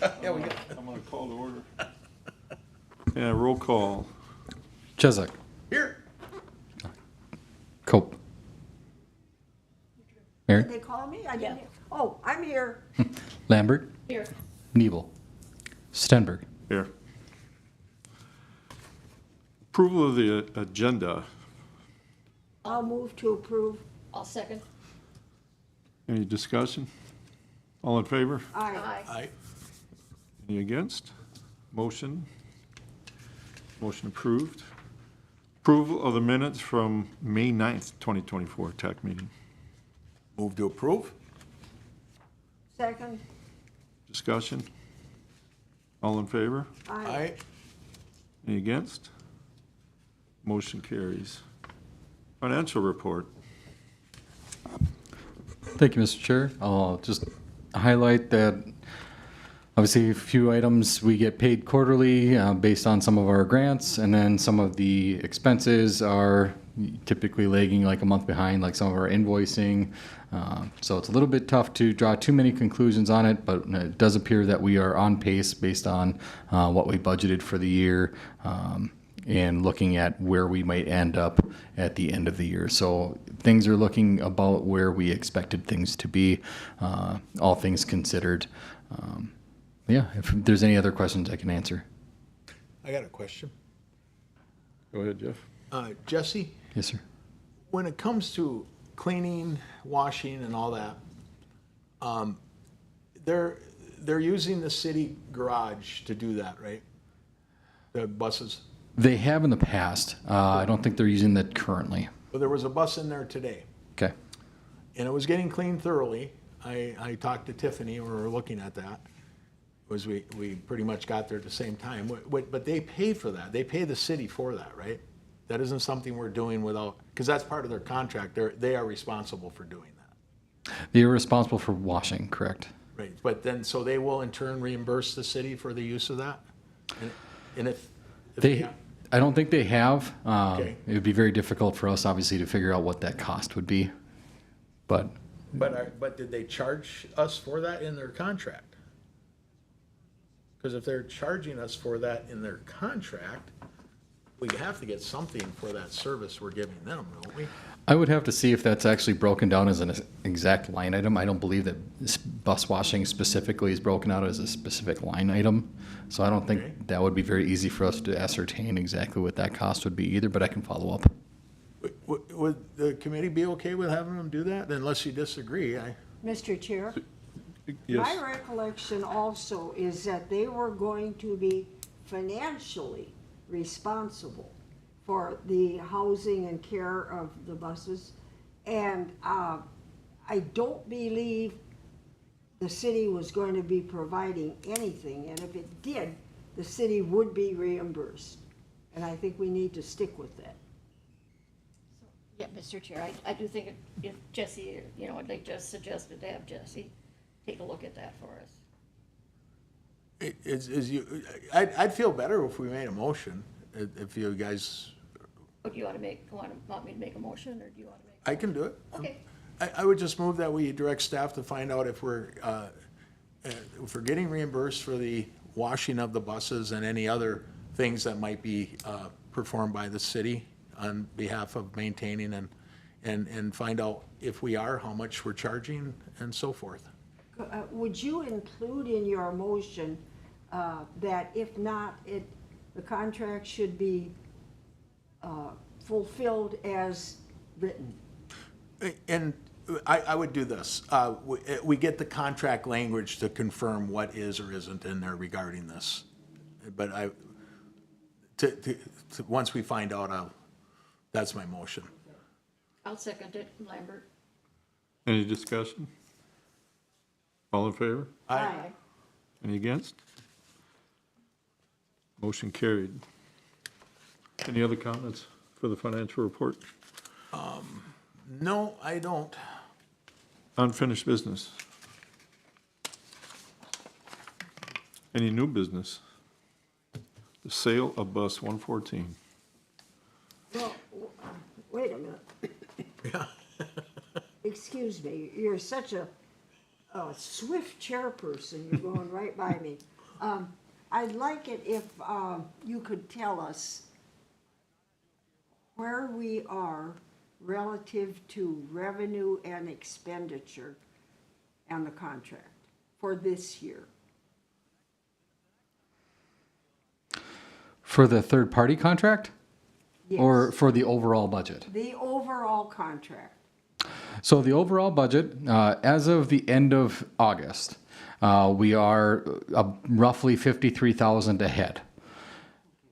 Yeah, we got. I'm gonna call to order. Yeah, roll call. Chesak. Here. Cope. Did Mary. they call me? I didn't. Oh, I'm here. Lambert. Here. Nebel. Stenberg. Here. Approval of the agenda. I'll move to approve. I'll second. Any discussion? All in favor? Aye. Aye. Any against? Motion approved. Approval of the minutes from May 9th, 2024 TAC meeting. Move to approve. Second. Discussion? All in favor? Aye. Any against? Motion carries. Financial report. Thank you, Mr. Chair. I'll just highlight that obviously a few items we get paid quarterly based on some of our grants, and then some of the expenses are typically lagging like a month behind, like some of our invoicing. So it's a little bit tough to draw too many conclusions on it, but it does appear that we are on pace based on what we budgeted for the year. And looking at where we might end up at the end of the year. So things are looking about where we expected things to be, all things considered. Yeah, if there's any other questions I can answer. I got a question. Go ahead, Jeff. Jesse, Yes, sir. when it comes to cleaning, washing and all that, they're using the city garage to do that, right? The buses. They have in the past. I don't think they're using that currently. Well, there was a bus in there today, Okay. and it was getting cleaned thoroughly. I talked to Tiffany, we were looking at that. We pretty much got there at the same time. But they pay for that. They pay the city for that, right? That isn't something we're doing without, because that's part of their contract. They are responsible for doing that. They are responsible for washing, correct? Right, but then, so they will in turn reimburse the city for the use of that? And if I don't think they have. Okay. It would be very difficult for us, obviously, to figure out what that cost would be. But But did they charge us for that in their contract? Because if they're charging us for that in their contract, we have to get something for that service we're giving them, don't we? I would have to see if that's actually broken down as an exact line item. I don't believe that bus washing specifically is broken out as a specific line item. So I don't think Okay. that would be very easy for us to ascertain exactly what that cost would be either, but I can follow up. Would the committee be okay with having them do that? Unless you disagree, Mr. Chair, my Yes, recollection also is that they were going to be financially responsible for the housing and care of the buses. And I don't believe the city was going to be providing anything. And if it did, the city would be reimbursed. And I think we need to stick with that. Yeah, Mr. Chair, I do think if Jesse, I'd like to suggest to have Jesse take a look at that for us. I'd feel better if we made a motion, if you guys, Or do you want me to make a motion, or do you want to make? I can do it. Okay. I would just move that we direct staff to find out if we're getting reimbursed for the washing of the buses and any other things that might be performed by the city on behalf of maintaining and find out if we are, how much we're charging and so forth. Would you include in your motion that if not, the contract should be fulfilled as written? And I would do this. We get the contract language to confirm what is or isn't in there regarding this. But once we find out, that's my motion. I'll second it, Lambert. any discussion? All in favor? Aye. Any against? Motion carried. Any other comments for the financial report? No, I don't. Unfinished business. Any new business? The sale of bus 114. Well, wait a minute. Yeah. Excuse me, you're such a a swift chairperson, you're going right by me. I'd like it if you could tell us where we are relative to revenue and expenditure and the contract for this year. For the third-party contract? Or Yes, for the overall budget? the overall contract. So the overall budget, as of the end of August, we are roughly 53,000 ahead.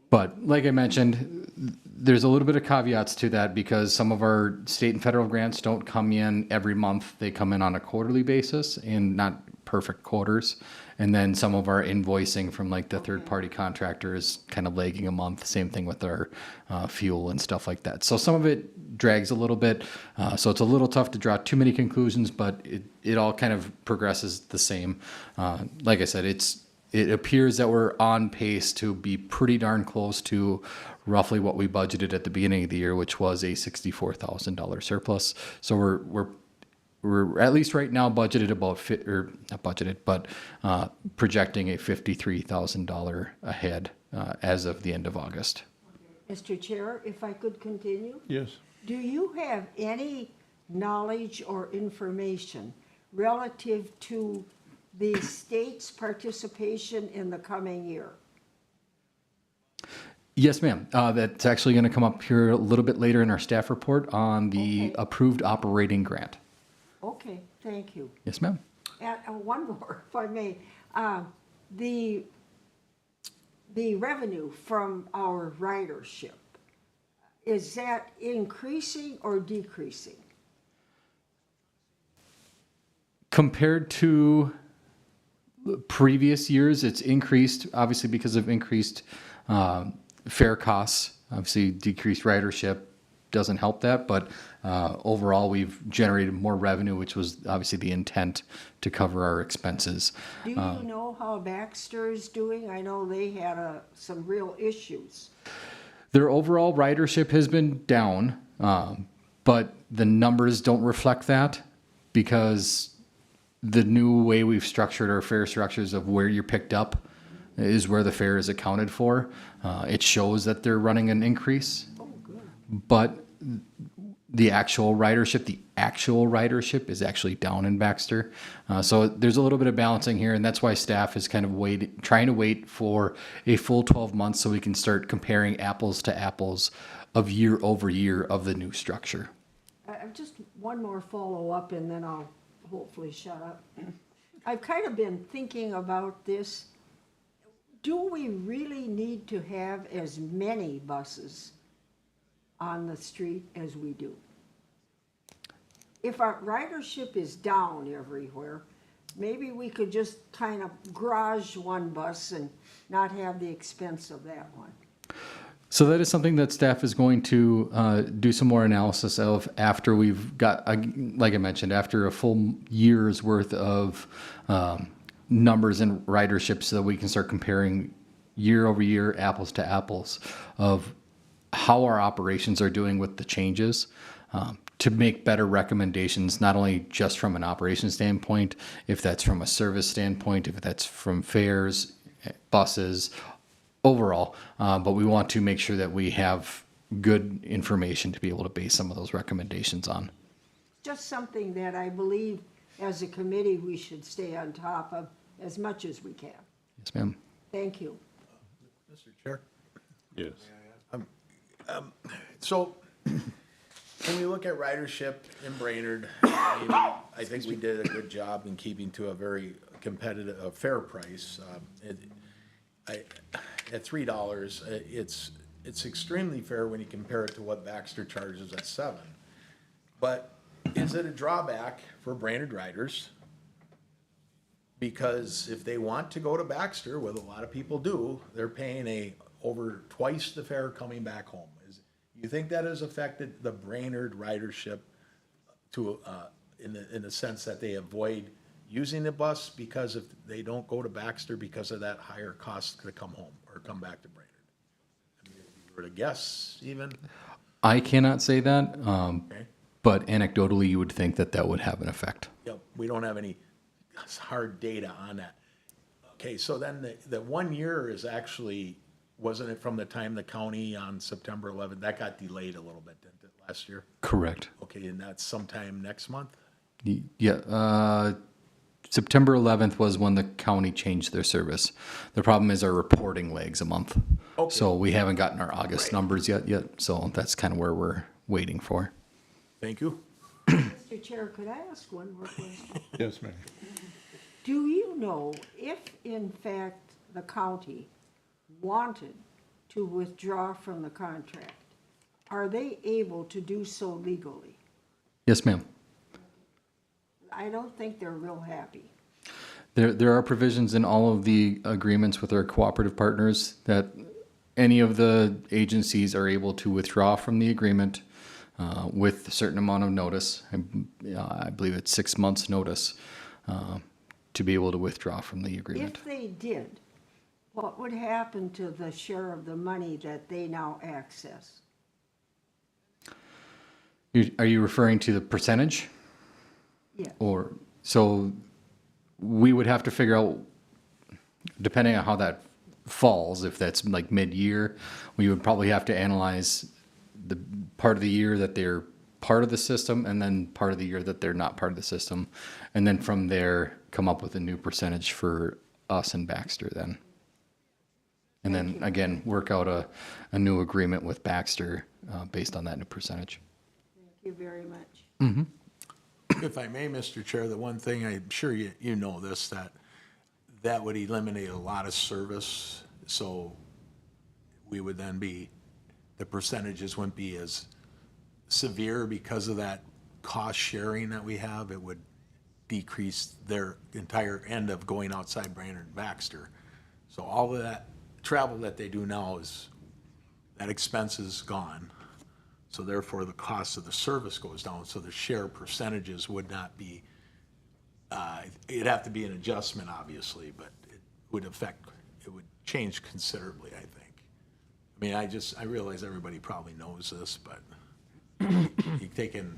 But like I mentioned, there's a little bit of caveats to that because some of our state and federal grants don't come in every month. They come in on a quarterly basis and not perfect quarters. And then some of our invoicing from like the third-party contractor is kind of lagging a month. Same thing with our fuel and stuff like that. So some of it drags a little bit. So it's a little tough to draw too many conclusions, but it all kind of progresses the same. Like I said, it appears that we're on pace to be pretty darn close to roughly what we budgeted at the beginning of the year, which was a $64,000 surplus. So we're at least right now budgeted not budgeted, but projecting a $53,000 ahead as of the end of August. Mr. Chair, if I could continue? Yes. Do you have any knowledge or information relative to the state's participation in the coming year? Yes, ma'am. That's actually going to come up here a little bit later in our staff report on the Okay. approved operating grant. Okay, thank you. Yes, ma'am. And one more, if I may. The revenue from our ridership, is that increasing or decreasing? Compared to previous years, it's increased, obviously because of increased fare costs. Obviously, decreased ridership doesn't help that, but overall, we've generated more revenue, which was obviously the intent to cover our expenses. Do you know how Baxter is doing? I know they had some real issues. Their overall ridership has been down, but the numbers don't reflect that because the new way we've structured our fare structures of where you're picked up is where the fare is accounted for. It shows that they're running an increase, but the actual ridership is actually down in Baxter. So there's a little bit of balancing here, and that's why staff is kind of trying to wait for a full 12 months so we can start comparing apples to apples of year over year of the new structure. Just one more follow-up, and then I'll hopefully shut up. I've kind of been thinking about this. Do we really need to have as many buses on the street as we do? If our ridership is down everywhere, maybe we could just kind of garage one bus and not have the expense of that one. So that is something that staff is going to do some more analysis of after we've got, like I mentioned, after a full year's worth of numbers and ridership so that we can start comparing year over year, apples to apples, of how our operations are doing with the changes to make better recommendations, not only just from an operations standpoint, if that's from a service standpoint, if that's from fares, buses, overall, but we want to make sure that we have good information to be able to base some of those recommendations on. Just something that I believe as a committee we should stay on top of as much as we can. Yes, ma'am. Thank you. Mr. Chair? Yes. So, when we look at ridership in Brainerd, I think we did a good job in keeping to a very competitive, fair price. At $3, it's extremely fair when you compare it to what Baxter charges at $7. But is it a drawback for Brainerd riders? Because if they want to go to Baxter, what a lot of people do, they're paying over twice the fare coming back home. You think that has affected the Brainerd ridership to, in the sense that they avoid using the bus because if they don't go to Baxter because of that higher cost to come home or come back to Brainerd? I mean, if you were to guess even, I cannot say that, okay? but anecdotally, you would think that that would have an effect. Yep, we don't have any hard data on that. Okay, so then the 1 year is actually, wasn't it from the time the county on September 11th, that got delayed a little bit, didn't it, last year? Correct. Okay, and that's sometime next month? Yeah, September 11th was when the county changed their service. The problem is our reporting lags a month. Okay. So we haven't gotten our August Right. numbers yet, so that's kind of where we're waiting for. Thank you. Mr. Chair, could I ask one more question? Yes, ma'am. Do you know if, in fact, the county wanted to withdraw from the contract, are they able to do so legally? Yes, ma'am. I don't think they're real happy. There are provisions in all of the agreements with our cooperative partners that any of the agencies are able to withdraw from the agreement with a certain amount of notice. I believe it's 6 months' notice to be able to withdraw from the agreement. If they did, what would happen to the share of the money that they now access? Are you referring to the percentage? Yes. Or, so we would have to figure out, depending on how that falls, if that's like mid-year, we would probably have to analyze the part of the year that they're part of the system and then part of the year that they're not part of the system. And then from there, come up with a new percentage for us and Baxter then. And then again, work out a new agreement with Baxter based on that new percentage. Thank you very much. If I may, Mr. Chair, the one thing, I'm sure you know this, that would eliminate a lot of service, so we would then be, the percentages wouldn't be as severe because of that cost sharing that we have. It would decrease their entire end of going outside Brainerd and Baxter. So all of that travel that they do now is, that expense is gone. So therefore, the cost of the service goes down, so the share percentages would not be, it'd have to be an adjustment, obviously, but it would change considerably, I think. I mean, I realize everybody probably knows this, but you take into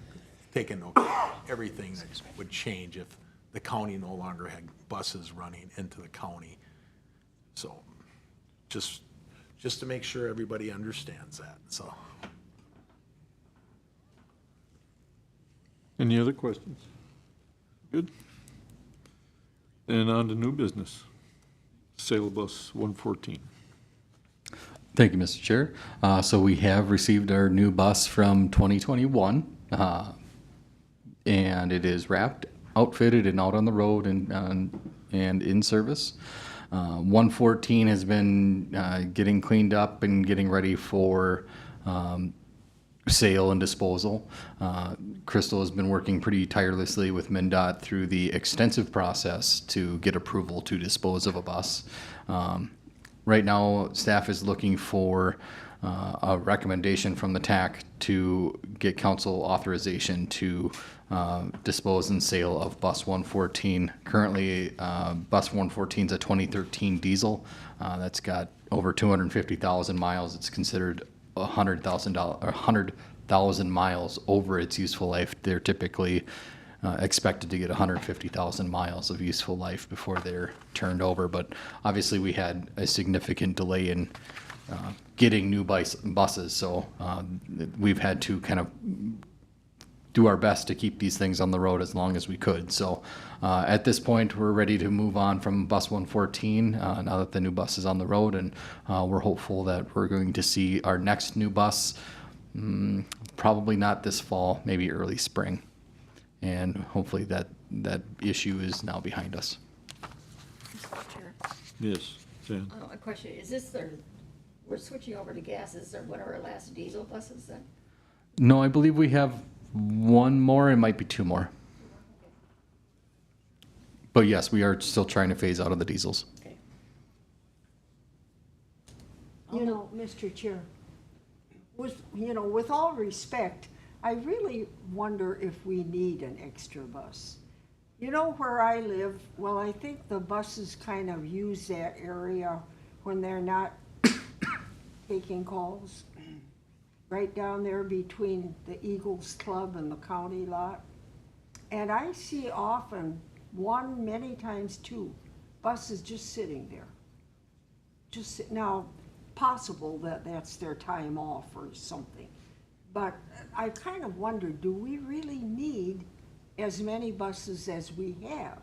everything that would change if the county no longer had buses running into the county. So, just to make sure everybody understands that, so. Any other questions? Good. And on to new business. Sale bus 114. Thank you, Mr. Chair. So we have received our new bus from 2021, and it is wrapped, outfitted, and out on the road and in service. 114 has been getting cleaned up and getting ready for sale and disposal. Crystal has been working pretty tirelessly with MnDOT through the extensive process to get approval to dispose of a bus. Right now, staff is looking for a recommendation from the TAC to get council authorization to dispose and sale of bus 114. Currently, bus 114 is a 2013 diesel that's got over 250,000 miles. It's considered 100,000 miles over its useful life. They're typically expected to get 150,000 miles of useful life before they're turned over. But obviously, we had a significant delay in getting new buses, so we've had to kind of do our best to keep these things on the road as long as we could. So at this point, we're ready to move on from bus 114 now that the new bus is on the road, and we're hopeful that we're going to see our next new bus probably not this fall, maybe early spring. And hopefully that issue is now behind us. Mr. Chair, Yes, Jan. a question, is this we're switching over to gas, is there one of our last diesel buses then? No, I believe we have one more, it might be two more. But yes, we are still trying to phase out of the diesels. Okay. You know, Mr. Chair, with all respect, I really wonder if we need an extra bus. You know where I live? Well, I think the buses kind of use that area when they're not taking calls. Right down there between the Eagles Club and the county lot. And I see often one, many times two, buses just sitting there. Now, possible that that's their time off or something. But I kind of wonder, do we really need as many buses as we have?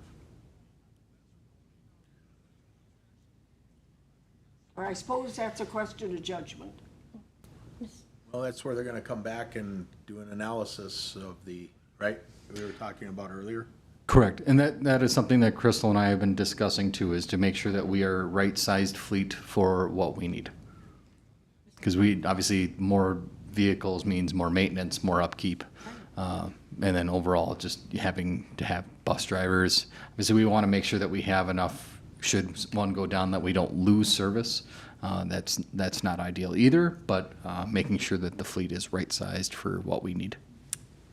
Or I suppose that's a question of judgment. Well, that's where they're gonna come back and do an analysis of the, right, that we were talking about earlier? Correct. And that is something that Crystal and I have been discussing too, is to make sure that we are right-sized fleet for what we need. Because obviously, more vehicles means more maintenance, more upkeep. And then overall, just having to have bus drivers. Obviously, we want to make sure that we have enough, should one go down, that we don't lose service. That's not ideal either, but making sure that the fleet is right-sized for what we need.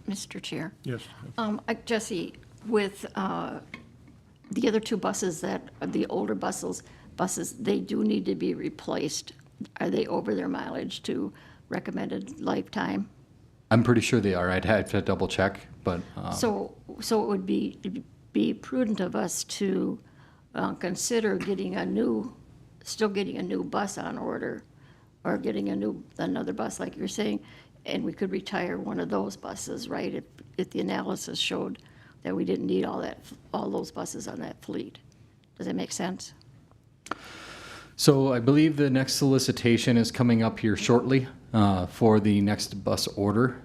Mr. Chair. Yes. Jesse, with the other two buses that, the older buses, they do need to be replaced. Are they over their mileage to recommended lifetime? I'm pretty sure they are. I'd have to double check, but So it would be prudent of us to consider still getting a new bus on order, or getting another bus like you're saying, and we could retire one of those buses, right? If the analysis showed that we didn't need all those buses on that fleet. Does that make sense? So I believe the next solicitation is coming up here shortly for the next bus order.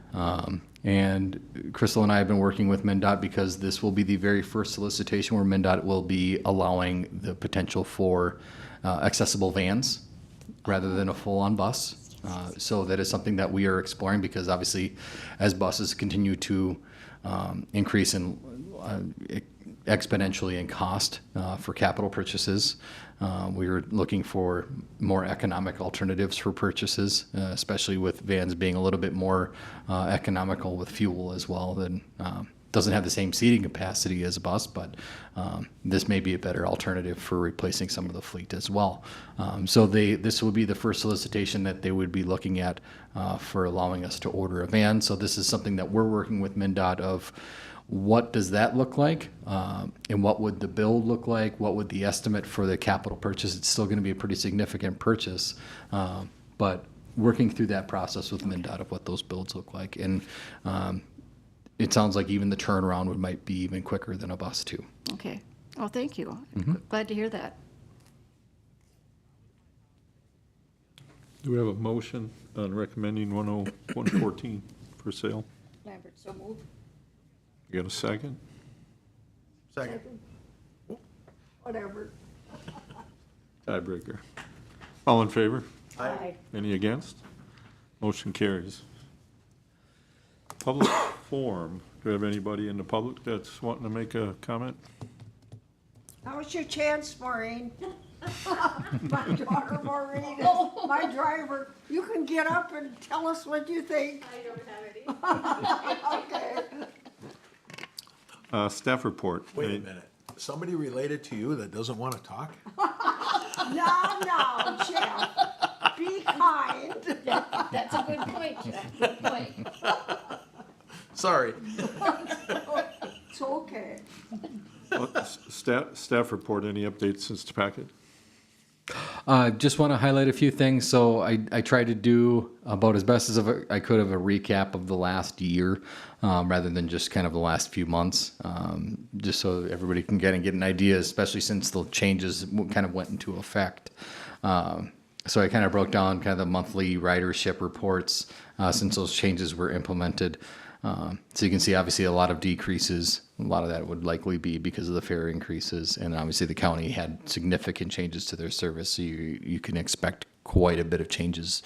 And Crystal and I have been working with MnDOT because this will be the very first solicitation where MnDOT will be allowing the potential for accessible vans rather than a full-on bus. So that is something that we are exploring because obviously as buses continue to increase in exponentially in cost for capital purchases. We were looking for more economic alternatives for purchases, especially with vans being a little bit more economical with fuel as well. Than doesn't have the same seating capacity as a bus, but this may be a better alternative for replacing some of the fleet as well. So this will be the first solicitation that they would be looking at for allowing us to order a van. So this is something that we're working with MnDOT of. What does that look like? And what would the build look like? What would the estimate for the capital purchase? It's still going to be a pretty significant purchase, but working through that process with MnDOT of what those builds look like. And it sounds like even the turnaround might be even quicker than a bus too. Okay. Oh, thank you. Glad to hear that. Do we have a motion on recommending 114 for sale? Lambert, so moved. You got a second? Second. Whatever. Tiebreaker. All in favor? Aye. Any against? Motion carries. Public forum. Do we have anybody in the public that's wanting to make a comment? Now's your chance, Maureen. My daughter Maureen is my driver. You can get up and tell us what you think. I don't have any. Okay. Staff report. Wait a minute. Somebody related to you that doesn't want to talk? No, Jeff. Be kind. That's a good point, Jeff. Good point. Sorry. It's okay. Staff report, any updates since the packet? Just want to highlight a few things. So I tried to do about as best as I could of a recap of the last year, rather than just kind of the last few months, just so everybody can get an idea, especially since the changes kind of went into effect. So I kind of broke down kind of the monthly ridership reports since those changes were implemented. So you can see obviously a lot of decreases. A lot of that would likely be because of the fare increases, and obviously the county had significant changes to their service, so you can expect quite a bit of changes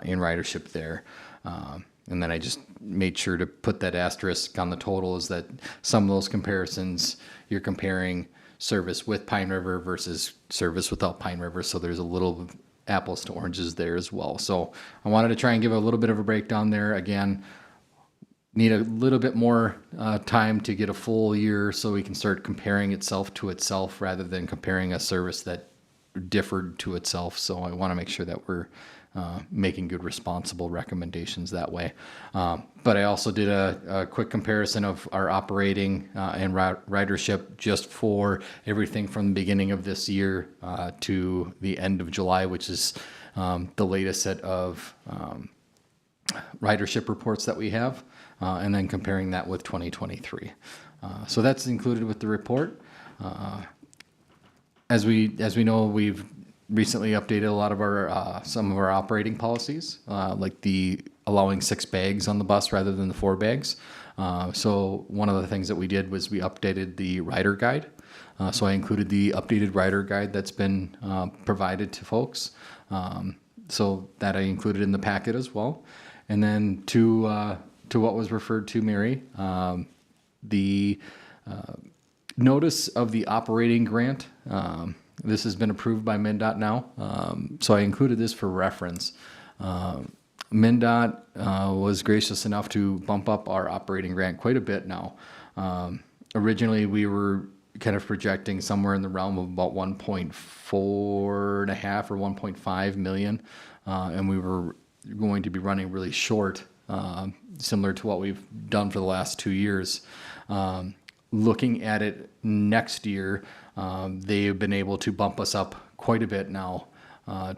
in ridership there. And then I just made sure to put that asterisk on the total, is that some of those comparisons, you're comparing service with Pine River versus service without Pine River, so there's a little apples to oranges there as well. So I wanted to try and give a little bit of a breakdown there. Again, need a little bit more time to get a full year so we can start comparing itself to itself rather than comparing a service that differed to itself. So I want to make sure that we're making good, responsible recommendations that way. But I also did a quick comparison of our operating and ridership just for everything from the beginning of this year to the end of July, which is the latest set of ridership reports that we have, and then comparing that with 2023. So that's included with the report. As we know, we've recently updated a lot of our some of our operating policies, like the allowing 6 bags on the bus rather than the 4 bags. So one of the things that we did was we updated the rider guide. So I included the updated rider guide that's been provided to folks. So that I included in the packet as well. And then to what was referred to, Mary, the notice of the operating grant. This has been approved by MnDOT now, so I included this for reference. MnDOT was gracious enough to bump up our operating grant quite a bit now. Originally, we were kind of projecting somewhere in the realm of about 1.4 and a half or 1.5 million, and we were going to be running really short, similar to what we've done for the last 2 years. Looking at it next year, they've been able to bump us up quite a bit now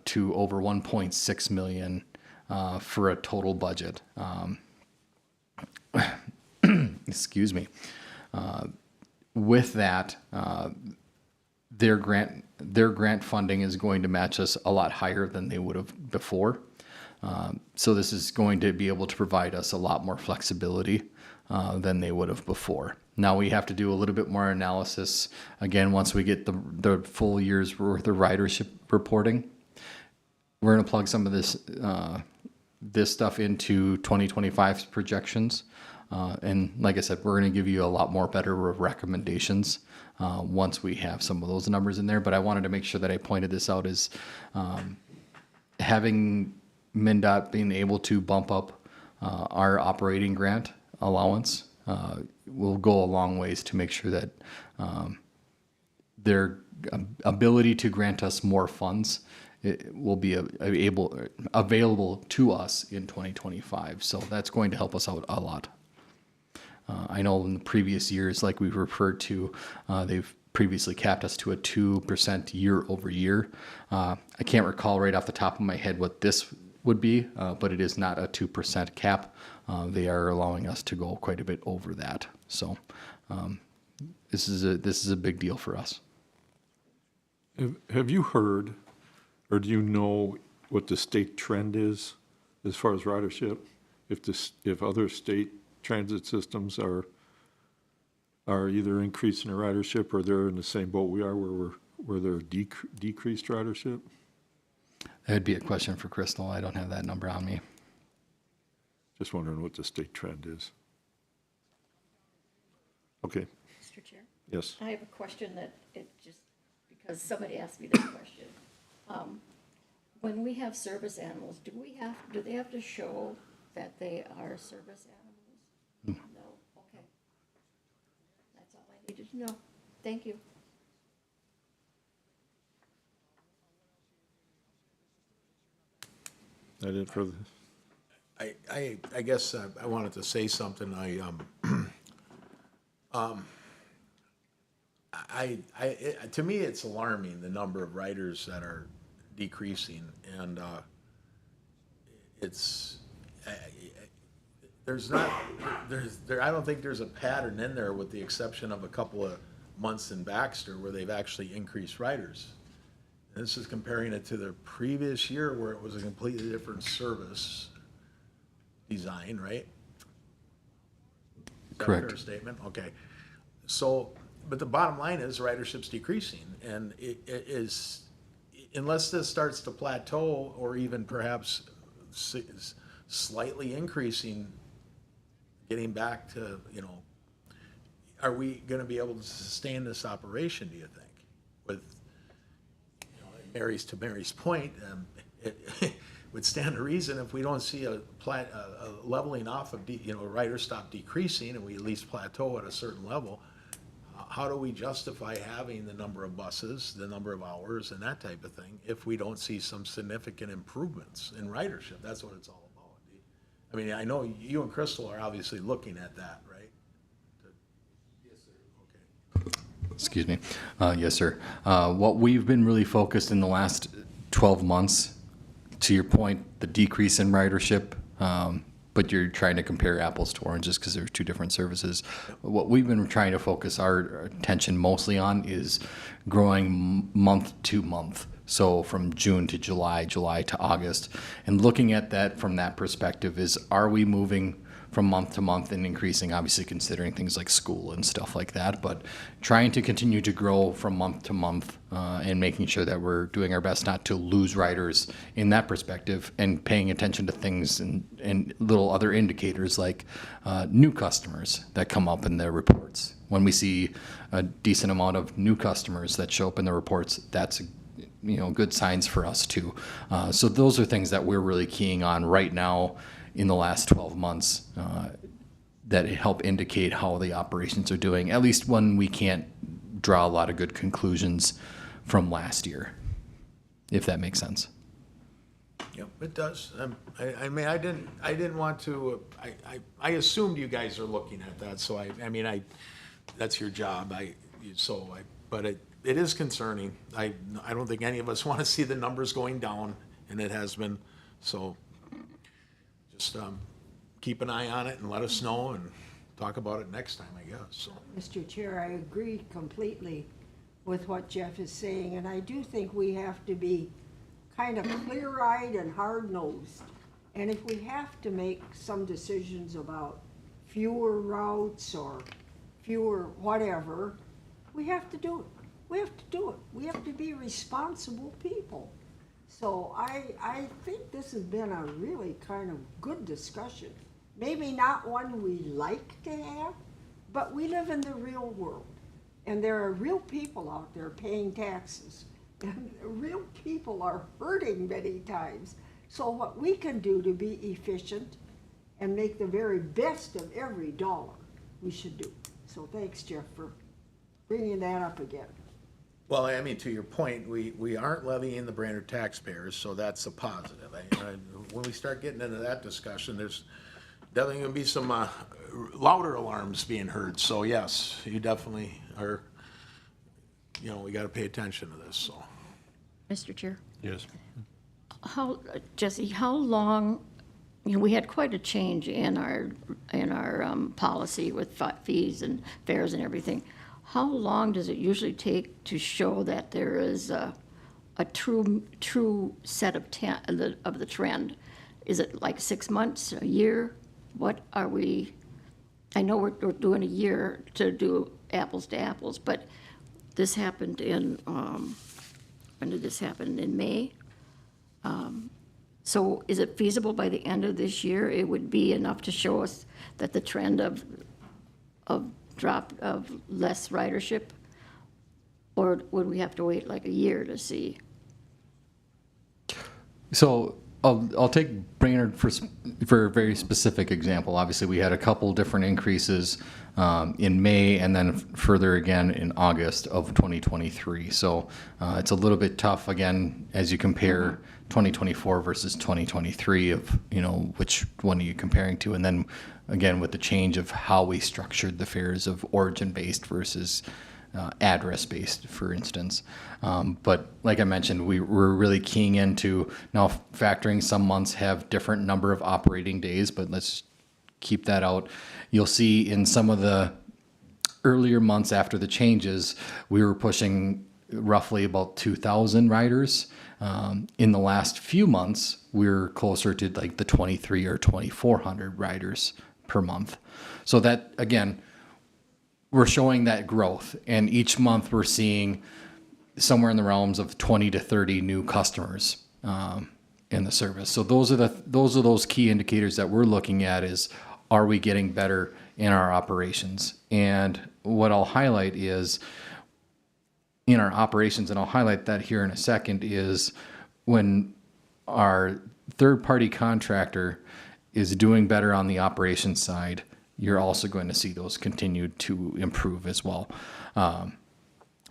to over 1.6 million for a total budget. Excuse me. With that, their grant funding is going to match us a lot higher than they would have before. So this is going to be able to provide us a lot more flexibility than they would have before. Now we have to do a little bit more analysis, again, once we get the full year's worth of ridership reporting. We're going to plug some of this stuff into 2025's projections. And like I said, we're going to give you a lot more better recommendations once we have some of those numbers in there. But I wanted to make sure that I pointed this out as having MnDOT being able to bump up our operating grant allowance will go a long ways to make sure that their ability to grant us more funds will be available to us in 2025. So that's going to help us out a lot. I know in the previous years, like we've referred to, they've previously capped us to a 2% year over year. I can't recall right off the top of my head what this would be, but it is not a 2% cap. They are allowing us to go quite a bit over that. So this is a big deal for us. Have you heard, or do you know what the state trend is as far as ridership? If other state transit systems are either increasing their ridership or they're in the same boat we are, where they're decreased ridership? That'd be a question for Crystal. I don't have that number on me. Just wondering what the state trend is. Okay, Mr. Chair? yes. I have a question that because somebody asked me this question. When we have service animals, do they have to show that they are service animals? No, okay. That's all I needed to know. Thank you. I did for the, I guess I wanted to say something. To me, it's alarming, the number of riders that are decreasing, and I don't think there's a pattern in there, with the exception of a couple of months in Baxter where they've actually increased riders. And this is comparing it to the previous year where it was a completely different service design, right? Is that Correct. a fair statement? Okay. So, but the bottom line is ridership's decreasing, and it is, unless this starts to plateau or even perhaps slightly increasing, getting back to, are we going to be able to sustain this operation, do you think? With, Mary's point, it would stand to reason if we don't see a leveling off of, rider stop decreasing, and we at least plateau at a certain level. how do we justify having the number of buses, the number of hours, and that type of thing, if we don't see some significant improvements in ridership? That's what it's all about. I mean, I know you and Crystal are obviously looking at that, right? Yes, sir. Okay. Excuse me. Yes, sir. What we've been really focused in the last 12 months, to your point, the decrease in ridership, but you're trying to compare apples to oranges because there's two different services. What we've been trying to focus our attention mostly on is growing month to month. So from June to July, July to August, and looking at that from that perspective is, are we moving from month to month and increasing, obviously considering things like school and stuff like that, but trying to continue to grow from month to month and making sure that we're doing our best not to lose riders in that perspective, and paying attention to things and little other indicators like new customers that come up in their reports. When we see a decent amount of new customers that show up in the reports, that's good signs for us too. So those are things that we're really keying on right now in the last 12 months that help indicate how the operations are doing, at least when we can't draw a lot of good conclusions from last year, if that makes sense. Yep, it does. I mean, I didn't want to, I assumed you guys are looking at that, so I mean, that's your job, but it is concerning. I don't think any of us want to see the numbers going down, and it has been, so just keep an eye on it and let us know and talk about it next time, I guess, so. Mr. Chair, I agree completely with what Jeff is saying, and I do think we have to be kind of clear-eyed and hard-nosed. And if we have to make some decisions about fewer routes or fewer whatever, we have to do it. We have to do it. We have to be responsible people. So I think this has been a really kind of good discussion. Maybe not one we like to have, but we live in the real world. And there are real people out there paying taxes. And real people are hurting many times. So what we can do to be efficient and make the very best of every dollar, we should do. So thanks, Jeff, for bringing that up again. Well, I mean, to your point, we aren't levying the Brainerd taxpayers, so that's a positive. When we start getting into that discussion, there's definitely gonna be some louder alarms being heard. So yes, you definitely are, we gotta pay attention to this, so. Mr. Chair? Yes. Jesse, how long, we had quite a change in our policy with fees and fares and everything. How long does it usually take to show that there is a true set of the trend? Is it like 6 months, a year? What are we, I know we're doing a year to do apples to apples, but this happened in, when did this happen? In May? So is it feasible by the end of this year, it would be enough to show us that the trend of drop of less ridership? Or would we have to wait like a year to see? So I'll take Brainerd for a very specific example. Obviously, we had a couple different increases in May and then further again in August of 2023. So it's a little bit tough, again, as you compare 2024 versus 2023 of, which one are you comparing to? And then again, with the change of how we structured the fares of origin-based versus address-based, for instance. But like I mentioned, we're really keying into now factoring some months have different number of operating days, but let's keep that out. You'll see in some of the earlier months after the changes, we were pushing roughly about 2,000 riders. In the last few months, we're closer to like the 23 or 2,400 riders per month. So that, again, we're showing that growth, and each month we're seeing somewhere in the realms of 20 to 30 new customers in the service. So those are those key indicators that we're looking at is, are we getting better in our operations? And what I'll highlight is in our operations, and I'll highlight that here in a second, is when our third-party contractor is doing better on the operations side, you're also going to see those continue to improve as well.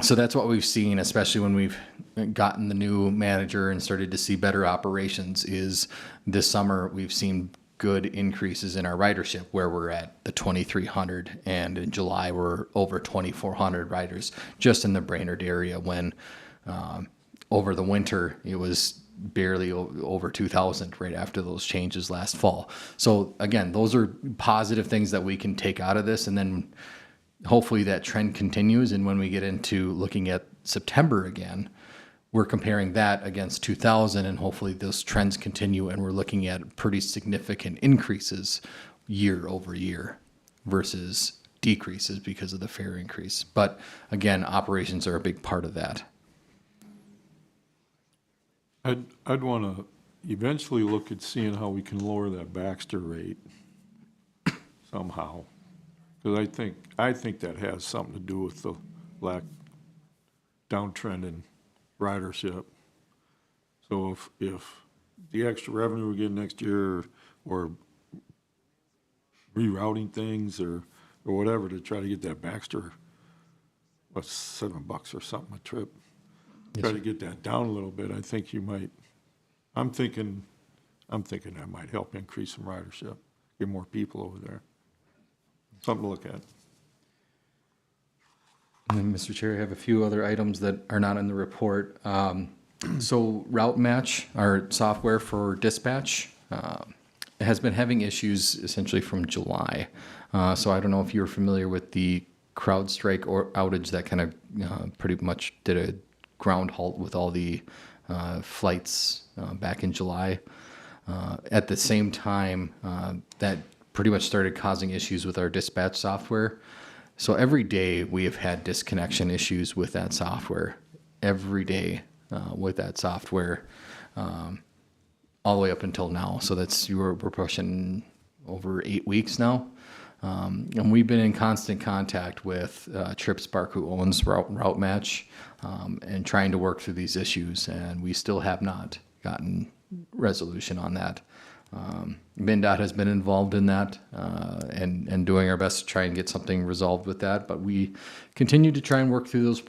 So that's what we've seen, especially when we've gotten the new manager and started to see better operations, is this summer we've seen good increases in our ridership, where we're at the 2,300, and in July we're over 2,400 riders just in the Brainerd area, when over the winter it was barely over 2,000 right after those changes last fall. So again, those are positive things that we can take out of this, and then hopefully that trend continues. And when we get into looking at September again, we're comparing that against 2000, and hopefully those trends continue, and we're looking at pretty significant increases year over year versus decreases because of the fare increase. But again, operations are a big part of that. I'd want to eventually look at seeing how we can lower that Baxter rate somehow. Because I think that has something to do with the downtrend in ridership. So if the extra revenue we get next year, or rerouting things or whatever to try to get that Baxter, what's $7 or something a trip, try to get that down a little bit, I think you might, I'm thinking that might help increase some ridership, get more people over there. Something to look at. And then, Mr. Chair, I have a few other items that are not in the report. So Route Match, our software for dispatch, has been having issues essentially from July. So I don't know if you're familiar with the CrowdStrike or outage that kind of pretty much did a ground halt with all the flights back in July. At the same time, that pretty much started causing issues with our dispatch software. So every day we have had disconnection issues with that software. Every day with that software, all the way up until now. So we're pushing over 8 weeks now. And we've been in constant contact with Trip Spark, who owns Route Match, and trying to work through these issues. And we still have not gotten resolution on that. MnDOT has been involved in that and doing our best to try and get something resolved with that. But we continue to try and work through those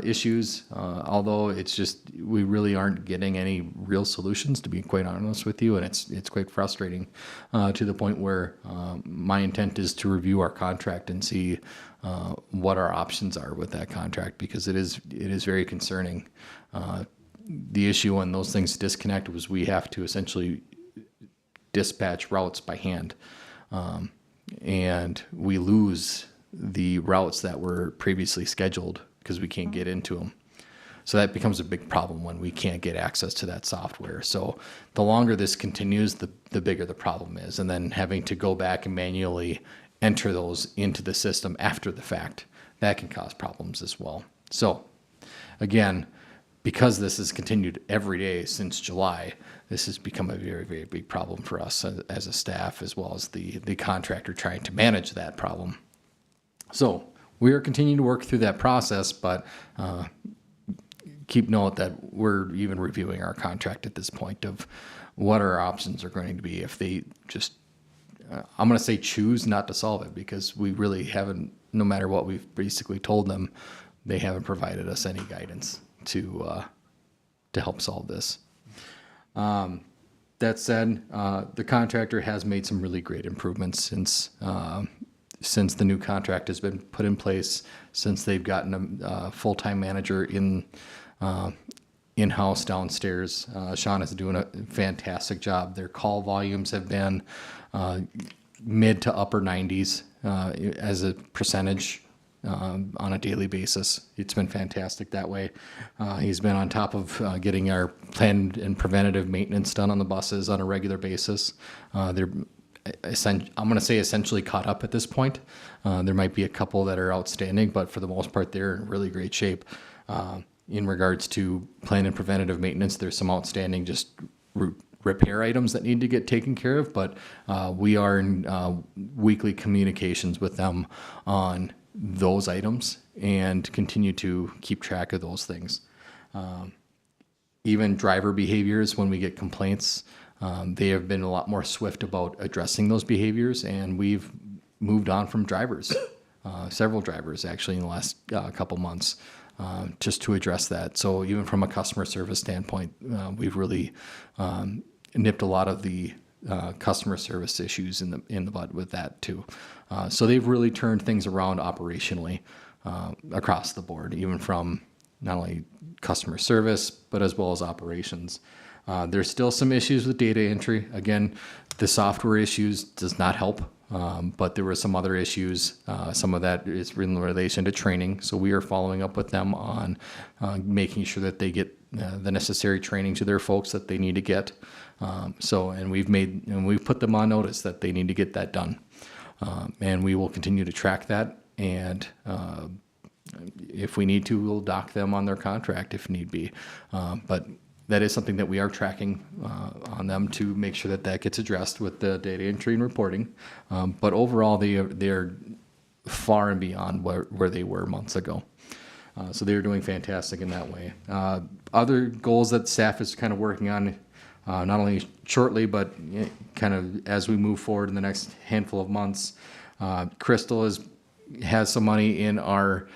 issues, although it's just we really aren't getting any real solutions, to be quite honest with you. And it's quite frustrating to the point where my intent is to review our contract and see what our options are with that contract, because it is very concerning. The issue when those things disconnect was we have to essentially dispatch routes by hand, and we lose the routes that were previously scheduled because we can't get into them. So that becomes a big problem when we can't get access to that software. So the longer this continues, the bigger the problem is, and then having to go back and manually enter those into the system after the fact, that can cause problems as well. So again, because this has continued every day since July, this has become a very, very big problem for us as a staff, as well as the contractor trying to manage that problem. So we are continuing to work through that process, but keep note that we're even reviewing our contract at this point of what our options are going to be if they just, I'm going to say choose not to solve it, because we really haven't, no matter what we've basically told them, they haven't provided us any guidance to help solve this. That said, the contractor has made some really great improvements since the new contract has been put in place, since they've gotten a full-time manager in-house downstairs. Sean is doing a fantastic job. Their call volumes have been mid to upper 90s as a percentage on a daily basis. It's been fantastic that way. He's been on top of getting our planned and preventative maintenance done on the buses on a regular basis. They're I'm going to say essentially caught up at this point. There might be a couple that are outstanding, but for the most part, they're in really great shape. In regards to planned and preventative maintenance, there's some outstanding just repair items that need to get taken care of, but we are in weekly communications with them on those items and continue to keep track of those things. Even driver behaviors, when we get complaints, they have been a lot more swift about addressing those behaviors, and we've moved on from drivers, several drivers actually in the last couple months, just to address that. So even from a customer service standpoint, we've really nipped a lot of the customer service issues in the bud with that too. So they've really turned things around operationally across the board, even from not only customer service, but as well as operations. There's still some issues with data entry. Again, the software issues does not help, but there were some other issues. Some of that is in relation to training. So we are following up with them on making sure that they get the necessary training to their folks that they need to get. And we've put them on notice that they need to get that done. And we will continue to track that. And if we need to, we'll dock them on their contract if need be. But that is something that we are tracking on them to make sure that that gets addressed with the data entry and reporting. But overall, they're far and beyond where they were months ago. So they're doing fantastic in that way. Other goals that staff is kind of working on, not only shortly, but kind of as we move forward in the next handful of months. Crystal has some money in our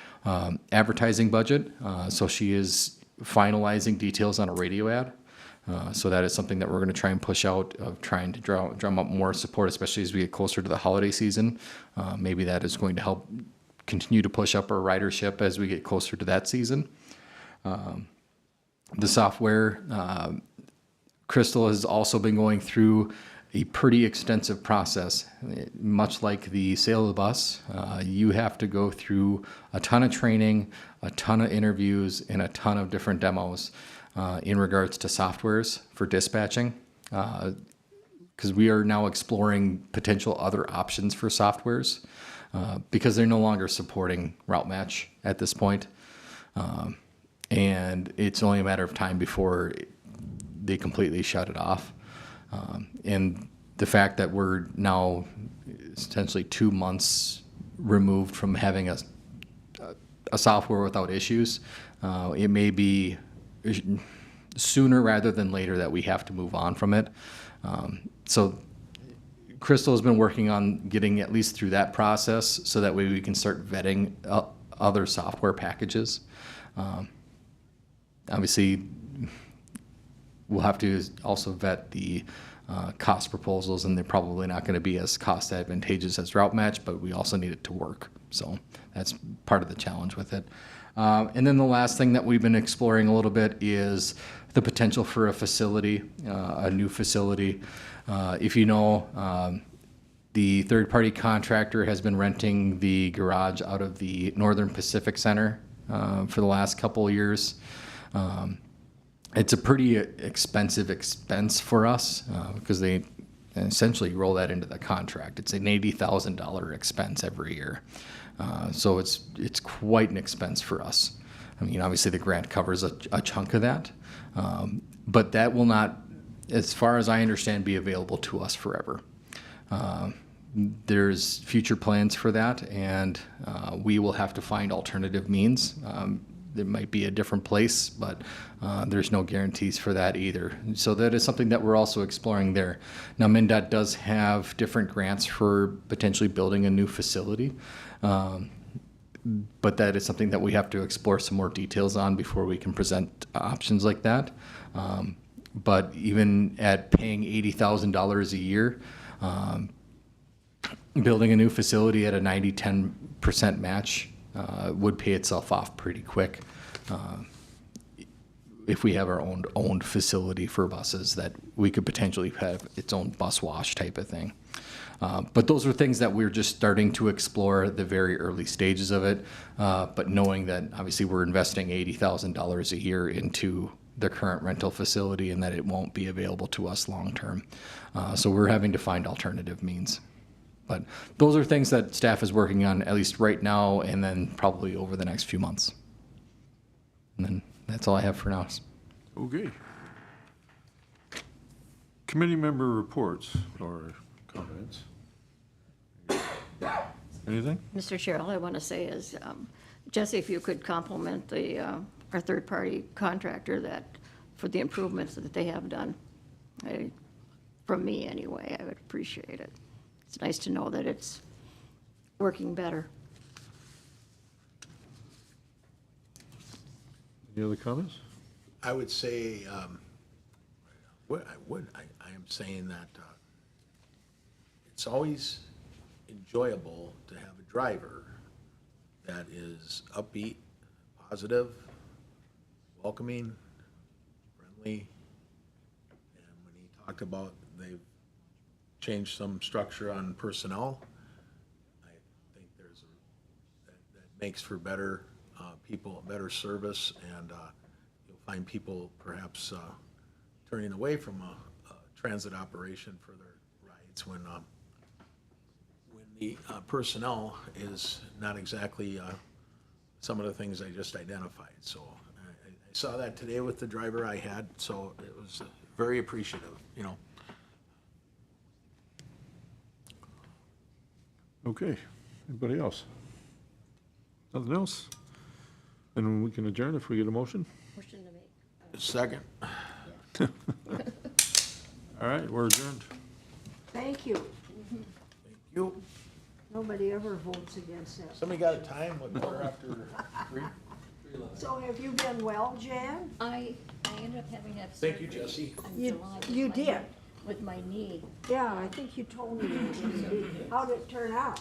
advertising budget, so she is finalizing details on a radio ad. So that is something that we're going to try and push out, of trying to drum up more support, especially as we get closer to the holiday season. Maybe that is going to help continue to push up our ridership as we get closer to that season. The software, Crystal has also been going through a pretty extensive process. Much like the sale of the bus, you have to go through a ton of training, a ton of interviews, and a ton of different demos in regards to softwares for dispatching. Because we are now exploring potential other options for softwares because they're no longer supporting Route Match at this point. And it's only a matter of time before they completely shut it off. And the fact that we're now essentially 2 months removed from having a software without issues, it may be sooner rather than later that we have to move on from it. So Crystal has been working on getting at least through that process so that way we can start vetting other software packages. Obviously, we'll have to also vet the cost proposals, and they're probably not going to be as cost advantageous as Route Match, but we also need it to work. So that's part of the challenge with it. And then the last thing that we've been exploring a little bit is the potential for a facility, a new facility. If you know, the third-party contractor has been renting the garage out of the Northern Pacific Center for the last couple of years. It's a pretty expensive expense for us because they essentially roll that into the contract. It's an $80,000 expense every year. So it's quite an expense for us. I mean, obviously the grant covers a chunk of that, but that will not, as far as I understand, be available to us forever. There's future plans for that, and we will have to find alternative means. There might be a different place, but there's no guarantees for that either. So that is something that we're also exploring there. Now, MnDOT does have different grants for potentially building a new facility, but that is something that we have to explore some more details on before we can present options like that. But even at paying $80,000 a year, building a new facility at a 90-10% match would pay itself off pretty quick if we have our owned facility for buses that we could potentially have its own bus wash type of thing. But those are things that we're just starting to explore at the very early stages of it, but knowing that obviously we're investing $80,000 a year into the current rental facility and that it won't be available to us long term. So we're having to find alternative means. But those are things that staff is working on, at least right now, and then probably over the next few months. And then that's all I have for now. Okay. Committee member reports or comments? Anything? Mr. Chair, all I want to say is, Jesse, if you could compliment our third-party contractor for the improvements that they have done. From me anyway, I would appreciate it. It's nice to know that it's working better. Any other comments? I would say, I am saying that it's always enjoyable to have a driver that is upbeat, positive, welcoming, friendly. And when he talked about they've changed some structure on personnel, I think that makes for better people, better service, and you'll find people perhaps turning away from a transit operation for their rides when the personnel is not exactly some of the things I just identified. So I saw that today with the driver I had, so it was very appreciative, you know. Okay, anybody else? Nothing else? And we can adjourn if we get a motion? Motion to make. Second. All right, we're adjourned. Thank you. Thank you. Nobody ever votes against that. Somebody got a time with her after 3? So have you been well, Jan? I ended up having that. Thank you, Jesse. You did? With my knee. Yeah, I think you told me. How'd it turn out?